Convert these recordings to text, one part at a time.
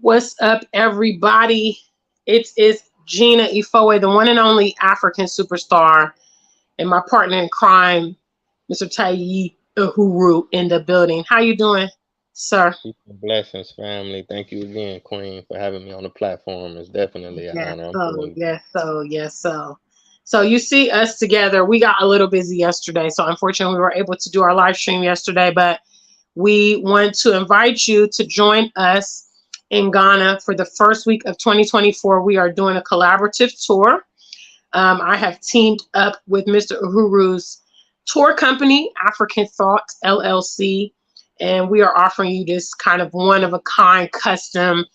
What's up, everybody? It is Gina Ifoe, the one and only African superstar, and my partner in crime, Mr. Tayi Uhuru, in the building. How you doing, sir? Peace and blessings, family. Thank you again, Queen, for having me on the platform. It's definitely an Yes, honor. I'm so, feeling yes, so, yes, so. So you see us together. We got a little busy yesterday, so unfortunately we were able to do our live stream yesterday, but we want to invite you to join us in Ghana for the first week of 2024. We are doing a collaborative tour. I have teamed up with Mr. Uhuru's tour company, African Thought LLC, and we are offering you this kind of one of a kind custom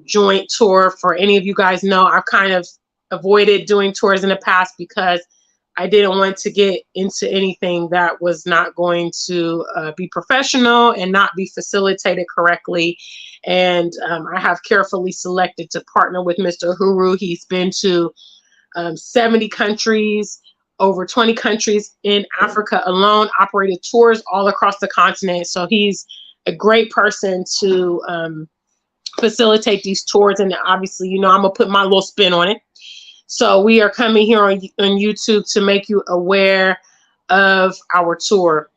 joint tour. For any of you guys know, I've kind of avoided doing tours in the past because I didn't want to get into anything that was not going to be professional and not be facilitated correctly. And I have carefully selected to partner with Mr. Uhuru. He's been to 70 countries, over 20 countries in Africa alone, operated tours all across the continent. So he's a great person to facilitate these tours. And obviously, you know, I'm going to put my little spin on it. So we are coming here on YouTube to make you aware of our tour.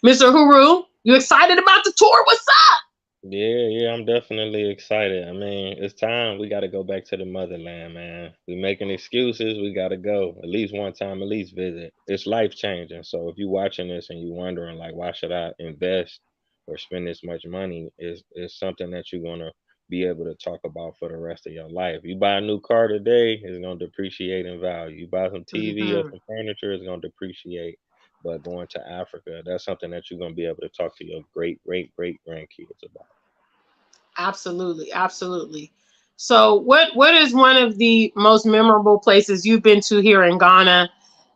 Mr. Huru, you excited about the tour? What's up? yeah, I'm definitely excited. I mean, it's time. We got to go back to the motherland, man. We making excuses. We got to go at least one time, at least visit. It's life changing. So if you're watching this and you're wondering, like, why should I invest or spend this much money, is something that you're gonna be able to talk about for the rest of your life. You buy a new car today, it's gonna depreciate in value. You buy some TV or Mhm. some furniture, it's gonna depreciate. But going to Africa, that's something that you're gonna be able to talk to your great grandkids about. Absolutely, absolutely. So, what is one of the most memorable places you've been to here in Ghana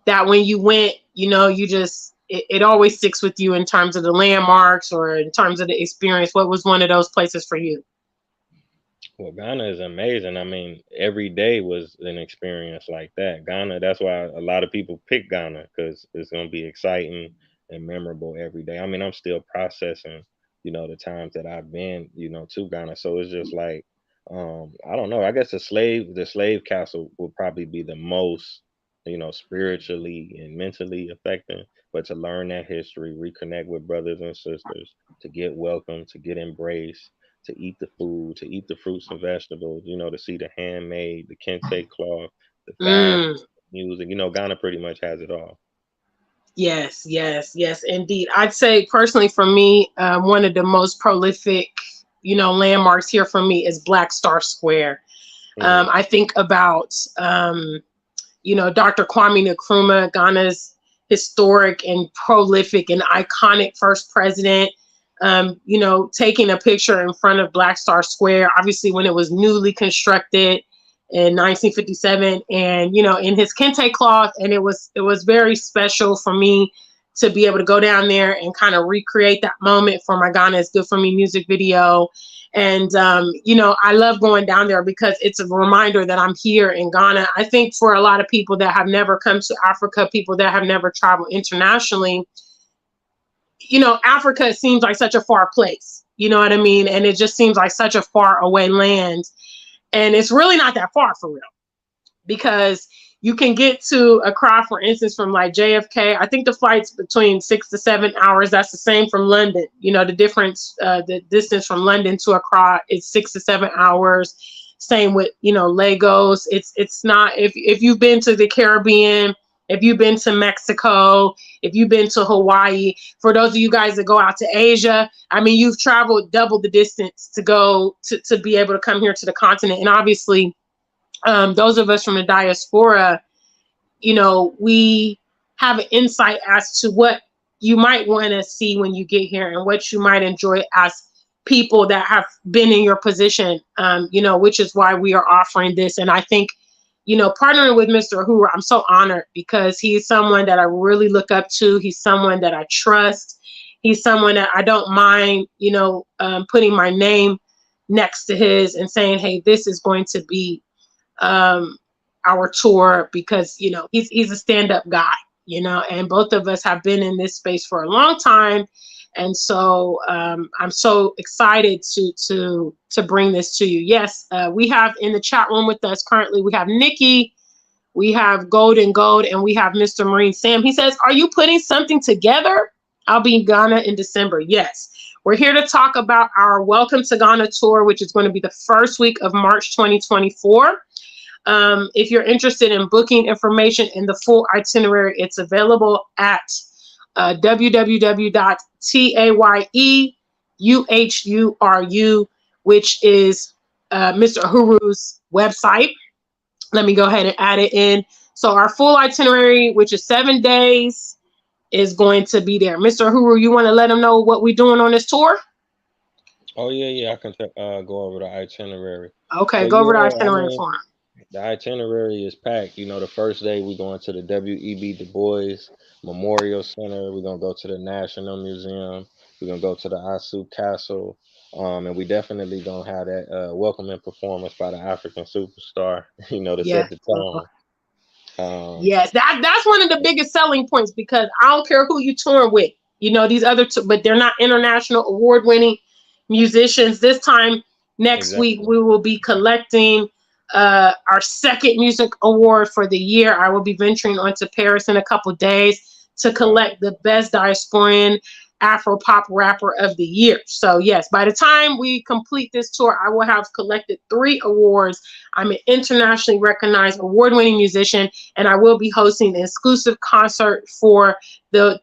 that when you went, you know, you just it always sticks with you in terms of the landmarks or in terms of the experience? What was one of those places for you? Well, Ghana is amazing. I mean, every day was an experience like that. Ghana, that's why a lot of people pick Ghana because it's going to be exciting and memorable every day. I mean, I'm still processing, the times that I've been, to Ghana. So it's just like, I don't know. I guess the slave castle will probably be the most, spiritually and mentally affecting. But to learn that history, reconnect with brothers and sisters, to get welcome, to get embraced, to eat the food, to eat the fruits and vegetables, to see the handmade, the kente cloth, the fashion, Mm, music. Ghana pretty much has it all. yes, yes, yes, indeed. I'd say personally for me, one of the most prolific, landmarks here for me is Black Star Square. Hmm. I think about Dr. Kwame Nkrumah, Ghana's historic and prolific and iconic first president, taking a picture in front of Black Star Square, obviously when it was newly constructed in 1957, and in his kente cloth, and it was very special for me to be able to go down there and kind of recreate that moment for my Ghana is Good for Me music video. And I love going down there because it's a reminder that I'm here in Ghana. I think for a lot of people that have never come to Africa, people that have never traveled internationally, Africa seems like such a far place. You know what I mean? And it just seems like such a far away land. And it's really not that far for real, because you can get to Accra, for instance, from like JFK. I think the flight's between 6 to 7 hours. That's the same from London. The difference, the distance from London to Accra is 6 to 7 hours. Same with Lagos. It's not, if you've been to the Caribbean, if you've been to Mexico, if you've been to Hawaii, for those of you guys that go out to Asia, I mean, you've traveled double the distance to go to be able to come here to the continent. And obviously, those of us from the diaspora, we have an insight as to what you might want to see when you get here and what you might enjoy as people that have been in your position, which is why we are offering this. And I think, partnering with Mr. Ahura, I'm so honored because he's someone that I really look up to. He's someone that I trust. He's someone that I don't mind, putting my name next to his and saying, hey, this is going to be um, our tour, because he's a stand-up guy, and both of us have been in this space for a long time, And so I'm so excited to bring this to you. Yes, we have in the chat room with us currently, we have Nikki, we have Golden Gold, and we have Mr. Marine Sam. He says, are you putting something together? I'll be in Ghana in December. Yes. We're here to talk about our Welcome to Ghana tour, which is going to be the first week of March 2024. If you're interested in booking information and the full itinerary, it's available at www.tayeuhuru, which is Mr. Uhuru's website. Let me go ahead and add it in. So our full itinerary, which is 7 days, is going to be there. Mr. Uhuru, you want to let them know what we're doing on this tour? Oh yeah, I can go over the itinerary. Okay, So, go over the yeah, itinerary for him. The itinerary is packed. You know, the first day we're going to the W.E.B. Du Bois Memorial Center. We're gonna go to the National Museum. We're gonna go to the Asu Castle. And we definitely gonna have that welcoming performance by the African superstar, you know, to set the tone. Yes, that's one of the biggest selling points, because I don't care who you tour with. You know, these other two, but they're not international award-winning musicians. This time next week, we will be collecting our second music award for the year. I will be venturing onto Paris in a couple days to collect the best diasporan Afro pop rapper of the year. So yes, by the time we complete this tour, I will have collected 3 awards. I'm an internationally recognized award-winning musician, and I will be hosting an exclusive concert for the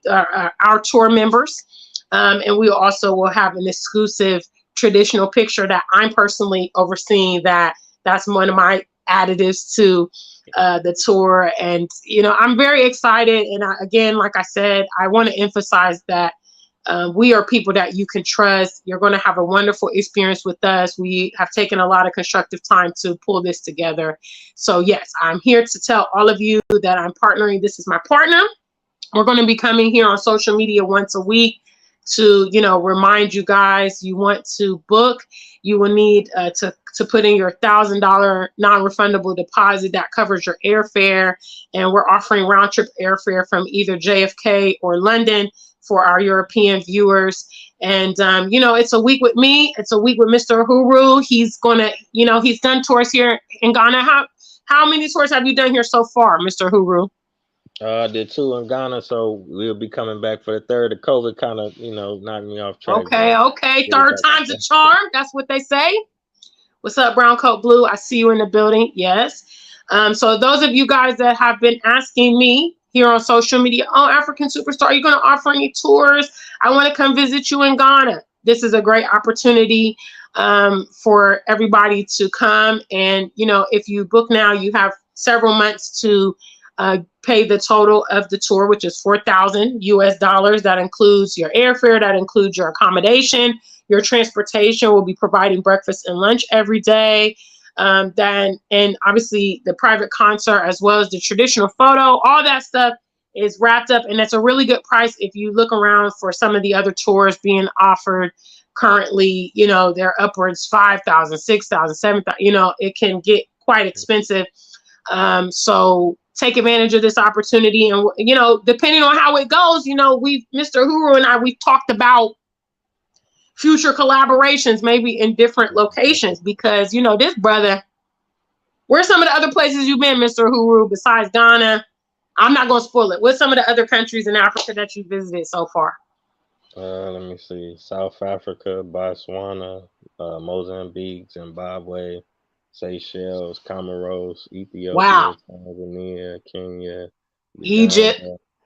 our tour members. And we also will have an exclusive traditional picture that I'm personally overseeing. That's one of my additives to the tour. And, you know, I'm very excited. And again, like I said, I want to emphasize that we are people that you can trust. You're going to have a wonderful experience with us. We have taken a lot of constructive time to pull this together. So yes, I'm here to tell all of you that I'm partnering. This is my partner. We're going to be coming here on social media once a week to, you know, remind you guys, you want to book, you will need to put in your $1,000 non-refundable deposit that covers your airfare. And we're offering round trip airfare from either JFK or London for our European viewers. And, you know, it's a week with me. It's a week with Mr. Uhuru. He's going to, you know, he's done tours here in Ghana. How many tours have you done here so far, Mr. Uhuru? I did 2 in Ghana, so we'll be coming back for the 3rd. The COVID kind of, you know, knocked me off track. Okay. 3rd time's a charm. That's what they say. What's up, Brown Coat Blue? I see you in the building. Yes. So those of you guys that have been asking me here on social media, oh, African Superstar, are you going to offer any tours? I want to come visit you in Ghana. This is a great opportunity for everybody to come. And, you know, if you book now, you have several months to pay the total of the tour, which is $4,000 US. That includes your airfare, that includes your accommodation, your transportation. Will be providing breakfast and lunch every day. Then, and obviously the private concert, as well as the traditional photo, all that stuff is wrapped up. And it's a really good price. If you look around for some of the other tours being offered currently, you know, they're upwards 5,000, 6,000, 7,000, you know, it can get quite expensive. So take advantage of this opportunity. And, you know, depending on how it goes, you know, Mr. Uhuru and I, we've talked about future collaborations, maybe in different locations, because, you know, this brother, where's some of the other places you've been, Mr. Uhuru, besides Ghana? I'm not going to spoil it. What's some of the other countries in Africa that you visited so far? Let me see. South Africa, Botswana, Mozambique, Zimbabwe, Seychelles, Comoros, Ethiopia, Tanzania, Kenya, Egypt,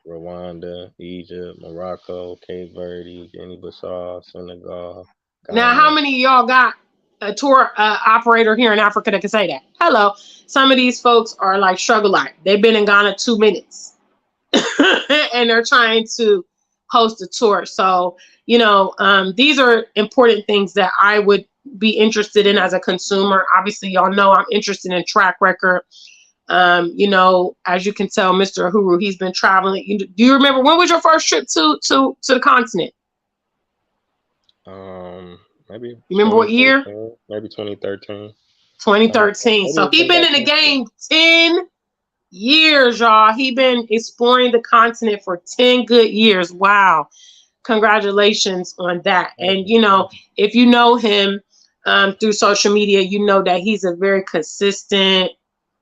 Rwanda, Egypt, Morocco, Cape Verde, Guinea-Bissau, Senegal. Ghana. Now, how many of y'all got a tour operator here in Africa that can say that? Hello. Some of these folks are like struggle life. They've been in Ghana 2 minutes and they're trying to host a tour. So, you know, these are important things that I would be interested in as a consumer. Obviously, y'all know I'm interested in track record. You know, as you can tell, Mr. Uhuru, he's been traveling. Do you remember, when was your first trip to the continent? Maybe. You remember what year? Maybe 2013. 2013. So he's been in the game 10 years, y'all. He been exploring the continent for 10 good years. Wow. congratulations on that. And, you know, if you know him through social media, you know that he's a very consistent,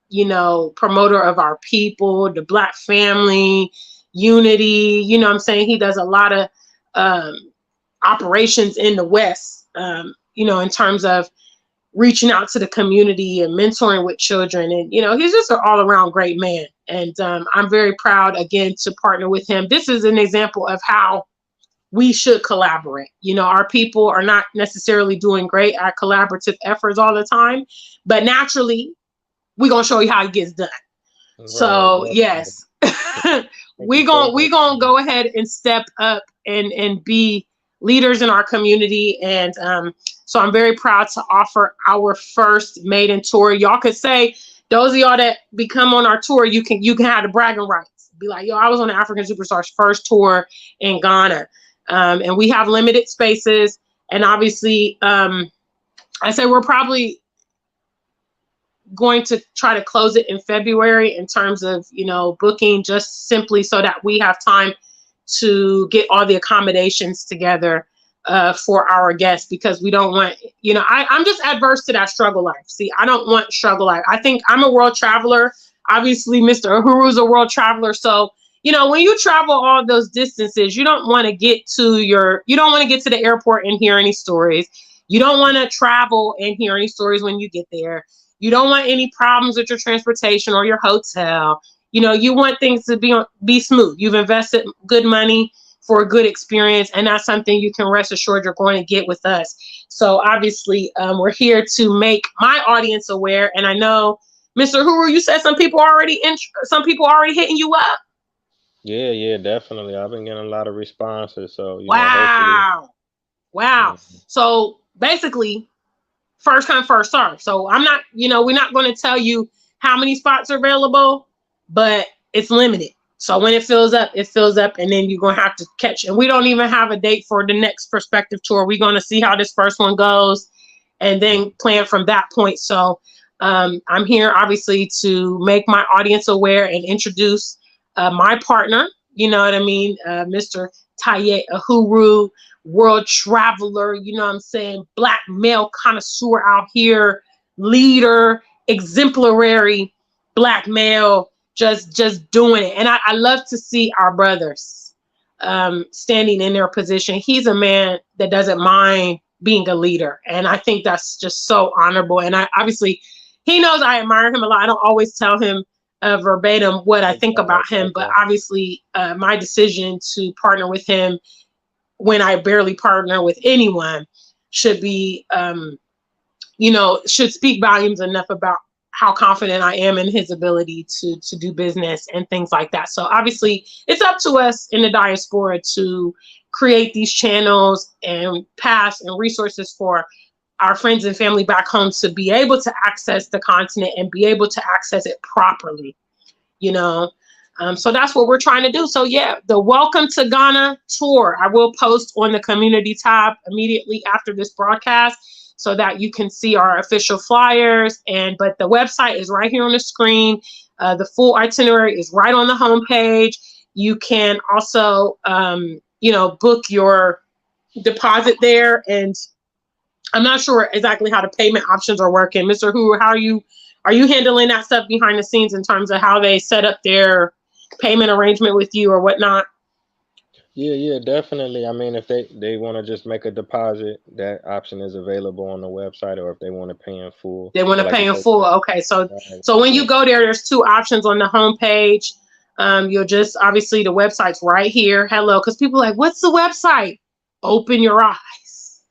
you know, promoter of our people, the Black family, unity. You know what I'm saying? He does a lot of operations in the West, you know, in terms of reaching out to the community and mentoring with children. And, you know, he's just an all around great man. And I'm very proud, again, to partner with him. This is an example of how we should collaborate. You know, our people are not necessarily doing great at collaborative efforts all the time, but naturally, we're going to show you how it gets done. Right. So, yes, we're going to go ahead and step up and be leaders in our community. And so I'm very proud to offer our first maiden tour. Y'all could say, those of y'all that become on our tour, you can have the bragging rights. Be like, yo, I was on the African Superstars first tour in Ghana. And we have limited spaces. And obviously, I say we're probably going to try to close it in February in terms of, you know, booking, just simply so that we have time to get all the accommodations together for our guests, because we don't want, you know, I'm just adverse to that struggle life. See, I don't want struggle life. I think I'm a world traveler. Obviously, Mr. Uhuru is a world traveler. So, you know, when you travel all those distances, you don't want to get to the airport and hear any stories. You don't want to travel and hear any stories when you get there. You don't want any problems with your transportation or your hotel. You know, you want things to be smooth. You've invested good money for a good experience, and that's something you can rest assured you're going to get with us. So obviously, we're here to make my audience aware. And I know, Mr. Uhuru, you said some people already hitting you up. Yeah, definitely. I've been getting a lot of responses. So wow. So basically, first come, first serve. So I'm not, you know, we're not going to tell you how many spots are available, but it's limited. So when it fills up, and then you're going to have to catch. And we don't even have a date for the next prospective tour. We're going to see how this first one goes and then plan from that point. So I'm here, obviously, to make my audience aware and introduce my partner, you know what I mean, Mr. Taye Uhuru, world traveler, you know what I'm saying, Black male connoisseur out here, leader, exemplary Black male, just doing it. And I love to see our brothers standing in their position. He's a man that doesn't mind being a leader. And I think that's just so honorable. And obviously, he knows I admire him a lot. I don't always tell him verbatim what I think about him, but obviously my decision to partner with him when I barely partner with anyone should be, you know, should speak volumes enough about how confident I am in his ability to do business and things like that. So obviously it's up to us in the diaspora to create these channels and paths and resources for our friends and family back home to be able to access the continent and be able to access it properly, you know. So that's what we're trying to do. So yeah, the Welcome to Ghana tour, I will post on the community tab immediately after this broadcast so that you can see our official flyers. But the website is right here on the screen. The full itinerary is right on the homepage. You can also, you know, book your deposit there. And I'm not sure exactly how the payment options are working. Mr. Uhuru, how are you handling that stuff behind the scenes in terms of how they set up their payment arrangement with you or whatnot? Yeah, definitely. I mean, if they want to just make a deposit, that option is available on the website, or if they want to pay in full. They want to pay in full. Okay, so when you go there, there's two options on the homepage. You'll just, obviously the website's right here. Hello, because people are like, what's the website? Open your eyes.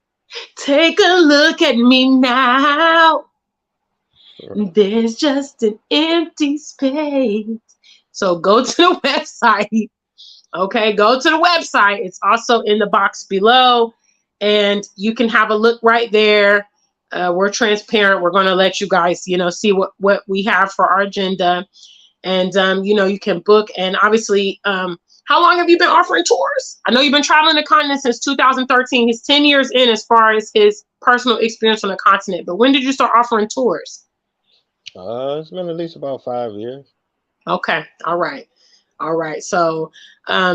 Take a look at me now. Sure. There's just an empty space. So go to the website. Okay, go to the website. It's also in the box below, and you can have a look right there. We're transparent. We're going to let you guys, you know, see what we have for our agenda, and you know, you can book. And obviously, how long have you been offering tours? I know you've been traveling the continent since 2013. He's 10 years in as far as his personal experience on the continent. But when did you start offering tours? It's been at least about 5 years. Okay, all right. So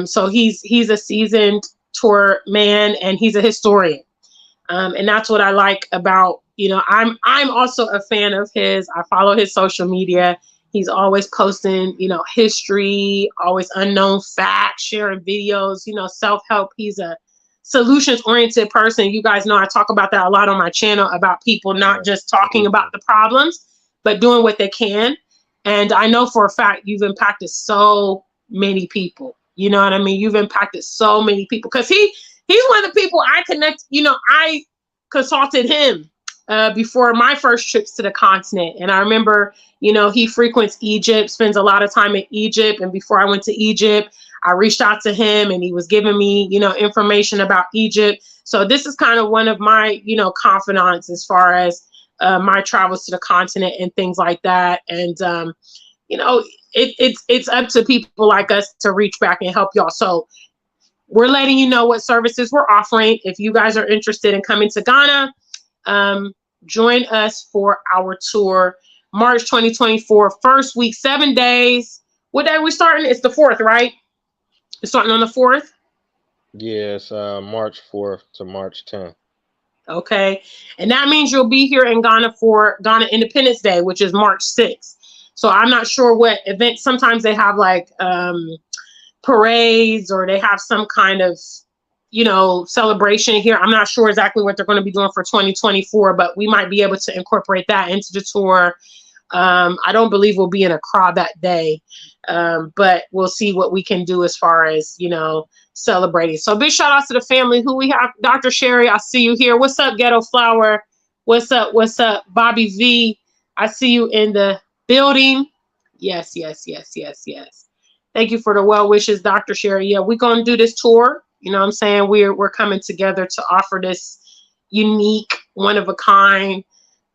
so he's a seasoned tour man, and he's a historian. And that's what I like about, I'm also a fan of his. I follow his social media. He's always posting, history, always unknown facts, sharing videos, self-help. He's a solutions-oriented person. You guys know I talk about that a lot on my channel, about people not just talking about the problems, but doing what they can. And I know for a fact you've impacted so many people. You know what I mean? You've impacted so many people, because he's one of the people I connect. I consulted him before my first trips to the continent. And I remember, he frequents Egypt, spends a lot of time in Egypt. And before I went to Egypt, I reached out to him and he was giving me, information about Egypt. So this is kind of one of my, confidants as far as my travels to the continent and things like that. And, it's up to people like us to reach back and help y'all. So we're letting you know what services we're offering. If you guys are interested in coming to Ghana, join us for our tour, March 2024, first week, 7 days. What day are we starting? It's the 4th, right? We're starting on the 4th? Yes, March 4th to March 10th. Okay. And that means you'll be here in Ghana for Ghana Independence Day, which is March 6th. So I'm not sure what event. Sometimes they have like parades, or they have some kind of, celebration here. I'm not sure exactly what they're going to be doing for 2024, but we might be able to incorporate that into the tour. I don't believe we'll be in Accra that day, but we'll see what we can do as far as, celebrating. So big shout out to the family. Who we have? Dr. Sherry, I see you here. What's up, Ghetto Flower? What's up? What's up, Bobby V? I see you in the building. Yes. Thank you for the well wishes, Dr. Sherry. Yeah, we're gonna do this tour. You know what I'm saying? We're coming together to offer this unique, one of a kind.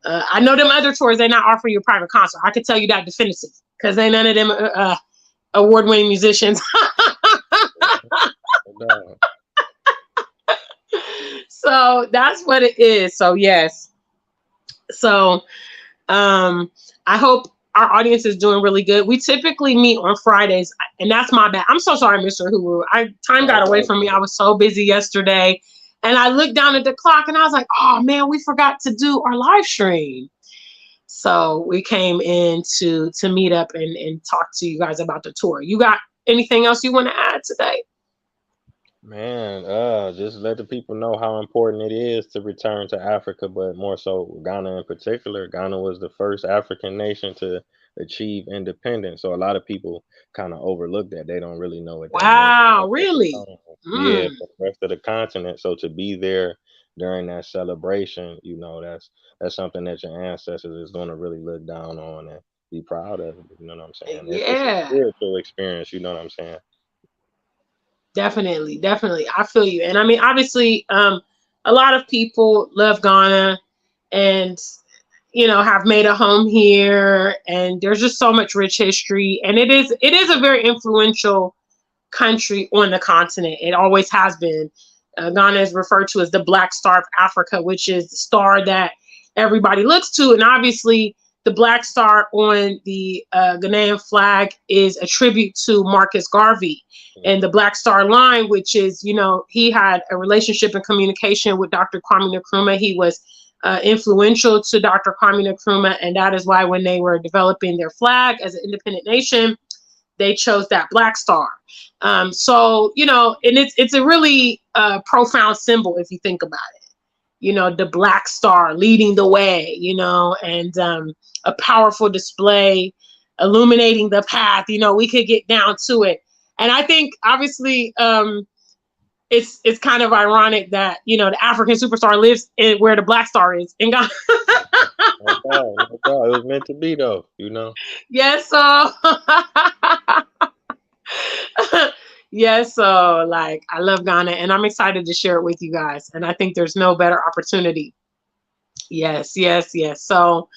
I know them other tours, they not offer you a private concert. I can tell you that definitively, because ain't none of them award-winning musicians. So that's what it is. So yes. So I hope our audience is doing really good. We typically meet on Fridays, and that's my bad. I'm so sorry, Mr. Huru. Time got away from me. I was so busy yesterday, and I looked down at the clock and I was like, oh man, we forgot to do our live stream. So we came in to meet up and talk to you guys about the tour. You got anything else you want to add today? Man, just let the people know how important it is to return to Africa, but more so Ghana in particular. Ghana was the first African nation to achieve independence, so a lot of people kind of overlook that. They don't really know what that Wow, really? Yeah, the rest of the continent. So to be there during that celebration, that's something that your ancestors is going to really look down on and be proud of. You know what I'm saying? It's a spiritual experience. You know what I'm saying? Definitely. I feel you. And I mean, obviously, a lot of people love Ghana and, have made a home here. And there's just so much rich history. And it is a very influential country on the continent. It always has been. Ghana is referred to as the Black Star of Africa, which is the star that everybody looks to. And obviously, the Black Star on the Ghanaian flag is a tribute to Marcus Garvey. And the Black Star Line, which is, he had a relationship and communication with Dr. Kwame Nkrumah. He was influential to Dr. Kwame Nkrumah. And that is why when they were developing their flag as an independent nation, they chose that Black Star. So, and it's a really profound symbol if you think about it. The Black Star leading the way, and a powerful display illuminating the path. We could get down to it. And I think obviously it's kind of ironic that, the African superstar lives where the Black Star is in Ghana. No doubt. It was meant to be though, Yes, so yes, so like I love Ghana and I'm excited to share it with you guys. And I think there's no better opportunity. Yes. So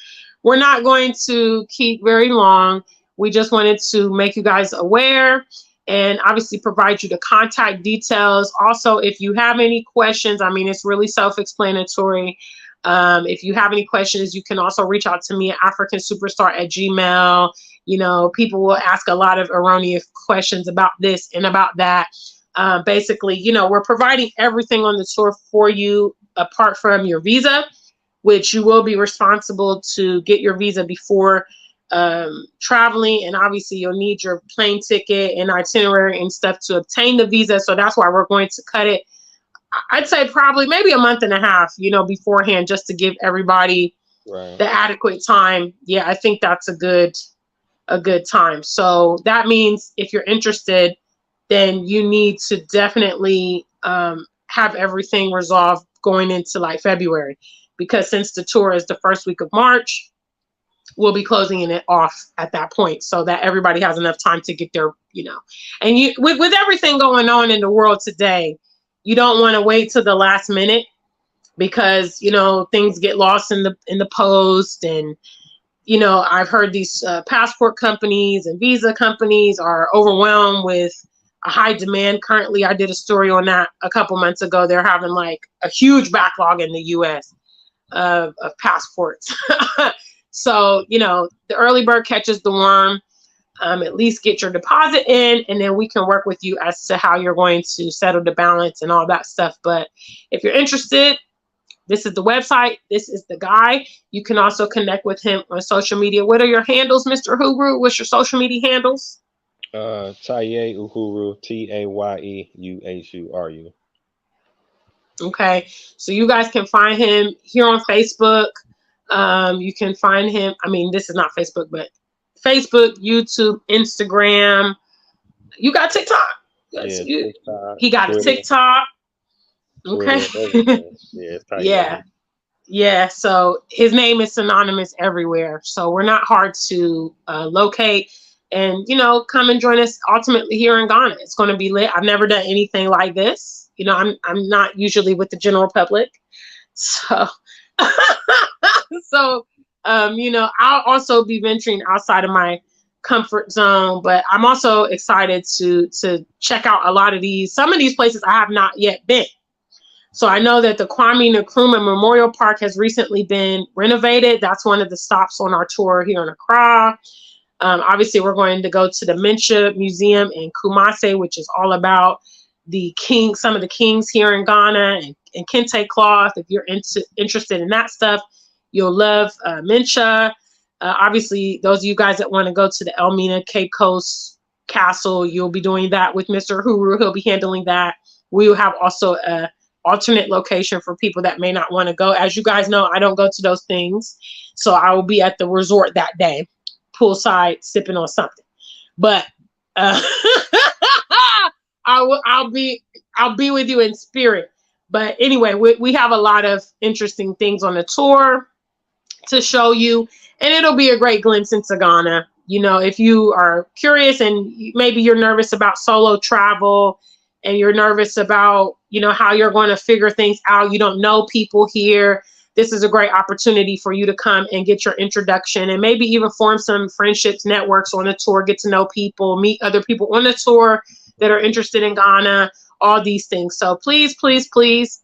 we're not going to keep very long. We just wanted to make you guys aware and obviously provide you the contact details. Also, if you have any questions, I mean, it's really self-explanatory. If you have any questions, you can also reach out to me at africansuperstar@gmail.com. People will ask a lot of erroneous questions about this and about that. Basically, you know, we're providing everything on the tour for you apart from your visa, which you will be responsible to get your visa before traveling. And obviously you'll need your plane ticket and itinerary and stuff to obtain the visa. So that's why we're going to cut it, I'd say probably maybe a month and a half, you know, beforehand, just to give everybody the adequate time. Yeah, I think that's a good time. So that means if you're interested, then you need to definitely have everything resolved going into like February, because since the tour is the first week of March, we'll be closing it off at that point so that everybody has enough time to get their, you know, and you with everything going on in the world today, you don't want to wait till the last minute, because, you know, things get lost in the post. And, you know, I've heard these passport companies and visa companies are overwhelmed with a high demand currently. I did a story on that a couple months ago. They're having like a huge backlog in the US of passports. So, you know, the early bird catches the worm. At least get your deposit in, and then we can work with you as to how you're going to settle the balance and all that stuff. But if you're interested, this is the website. This is the guy. You can also connect with him on social media. What are your handles, Mr. Uhuru? What's your social media handles? Taye Uhuru, Tayeuhuru. Okay, so you guys can find him here on Facebook. You can find him. I mean, this is not Facebook, but Facebook, YouTube, Instagram. You got TikTok. Yeah, TikTok, he got Twitter, a TikTok. Okay. Yeah. Yeah. So his name is synonymous everywhere. So we're not hard to locate. And, you know, come and join us ultimately here in Ghana. It's going to be lit. I've never done anything like this. You know, I'm not usually with the general public. So, you know, I'll also be venturing outside of my comfort zone, but I'm also excited to check out a lot of these. Some of these places I have not yet been. So I know that the Kwame Nkrumah Memorial Park has recently been renovated. That's one of the stops on our tour here in Accra. Obviously, we're going to go to the Mencha Museum in Kumasi, which is all about some of the kings here in Ghana, and kente cloth. If you're interested in that stuff, you'll love Mencha. Obviously, those of you guys that want to go to the Elmina Cape Coast Castle, you'll be doing that with Mr. Uhuru. He'll be handling that. We will have also a alternate location for people that may not want to go. As you guys know, I don't go to those things, so I will be at the resort that day, poolside, sipping on something. But I'll be with you in spirit. But anyway, we have a lot of interesting things on the tour to show you, and it'll be a great glimpse into Ghana. You know, if you are curious and maybe you're nervous about solo travel, and you're nervous about, you know, how you're going to figure things out, you don't know people here, this is a great opportunity for you to come and get your introduction, and maybe even form some friendships, networks on the tour, get to know people, meet other people on the tour that are interested in Ghana, all these things. So please, please, please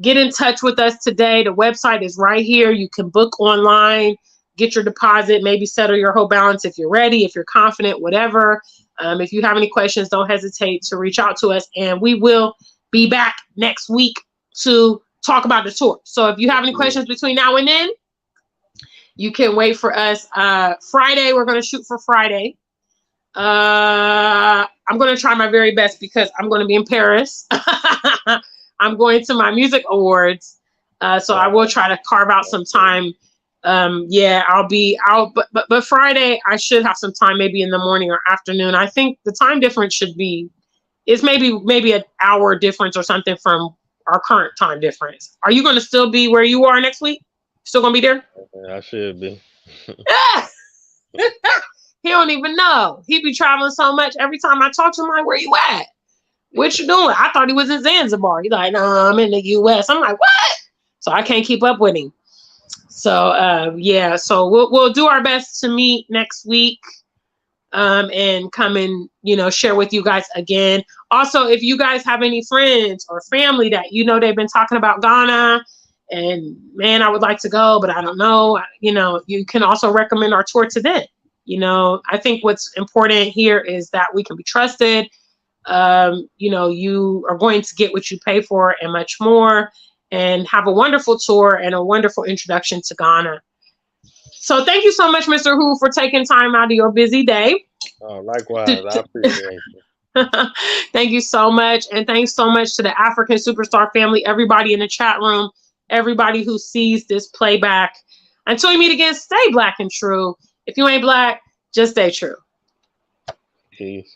get in touch with us today. The website is right here. You can book online, get your deposit, maybe settle your whole balance if you're ready, if you're confident, whatever. If you have any questions, don't hesitate to reach out to us, and we will be back next week to talk about the tour. So if you have any questions between now and then, you can wait for us. Friday, we're going to shoot for Friday. I'm going to try my very best because I'm going to be in Paris. I'm going to my music awards. So I will try to carve out some time. But Friday I should have some time, maybe in the morning or afternoon. I think the time difference is maybe an hour difference or something from our current time difference. Are you going to still be where you are next week? Still going to be there? I should be. He don't even know. He be traveling so much. Every time I talk to him, I'm like, where you at? What you doing? I thought he was in Zanzibar. He's like, no, I'm in the US. I'm like, what? So I can't keep up with him. So so we'll do our best to meet next week, and come and, you know, share with you guys again. Also, if you guys have any friends or family that, you know, they've been talking about Ghana and, man, I would like to go, but I don't know, you know, you can also recommend our tour to them. You know, I think what's important here is that we can be trusted. You know, you are going to get what you pay for and much more, and have a wonderful tour and a wonderful introduction to Ghana. So thank you so much, Mr. Hu, for taking time out of your busy day. Oh, likewise, I appreciate you. Thank you so much. And thanks so much to the African Superstar family, everybody in the chat room, everybody who sees this playback. Until we meet again, stay black and true. If you ain't black, just stay true. Peace.